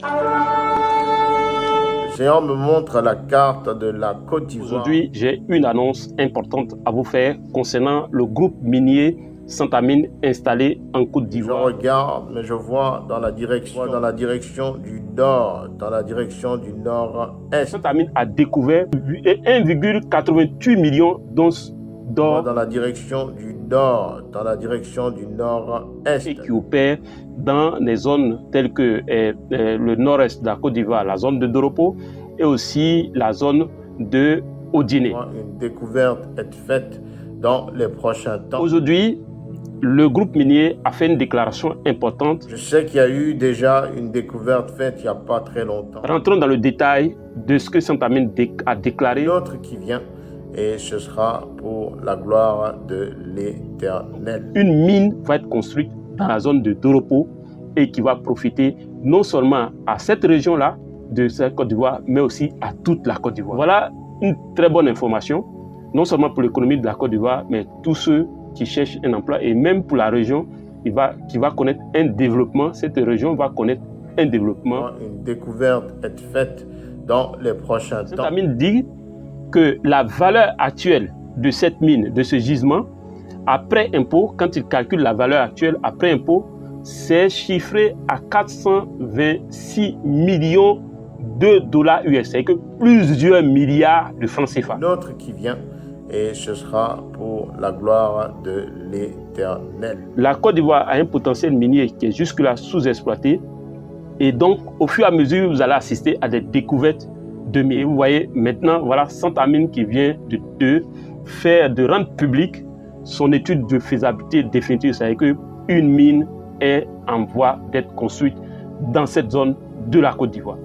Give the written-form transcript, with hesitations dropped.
Le géant me montre la carte de la Côte d'Ivoire. Aujourd'hui, j'ai une annonce importante à vous faire concernant le groupe minier Santamine installé en Côte Je d'Ivoire. regarde, mais je vois dans la direction du nord, dans la direction du nord-est. Santamine a découvert 1,88 millions d'onces d'or Dans la direction du nord, dans la direction du nord-est. et qui opère dans les zones telles que le nord-est de la Côte d'Ivoire, la zone de Doropo et aussi la zone de Odiné. Une découverte est faite dans les prochains temps. Aujourd'hui, le groupe minier a fait une déclaration importante. Je sais qu'il y a eu déjà une découverte faite il n'y a pas très longtemps. Rentrons dans le détail de ce que Santamine a déclaré. L'autre qui vient, et ce sera pour la gloire de l'Éternel. Une mine va être construite dans la zone de Doropo et qui va profiter non seulement à cette région-là de cette Côte d'Ivoire, mais aussi à toute la Côte d'Ivoire. Voilà une très bonne information, non seulement pour l'économie de la Côte d'Ivoire, mais tous ceux qui cherchent un emploi et même pour la région qui va connaître un développement. Cette région va connaître un développement. Une découverte est faite dans les prochains temps. Santamine dit que la valeur actuelle de cette mine, de ce gisement, après impôt, quand il calcule la valeur actuelle après impôt, c'est chiffré à 426 millions de dollars US, c'est que plusieurs milliards de francs CFA. L'autre qui vient, et ce sera pour la gloire de l'Éternel. La Côte d'Ivoire a un potentiel minier qui est jusque-là sous-exploité. Et donc, au fur et à mesure, vous allez assister à des découvertes de mines. Et vous voyez maintenant, voilà Santamine qui vient de rendre public son étude de faisabilité définitive. C'est-à-dire qu'une mine est en voie d'être construite dans cette zone de la Côte d'Ivoire.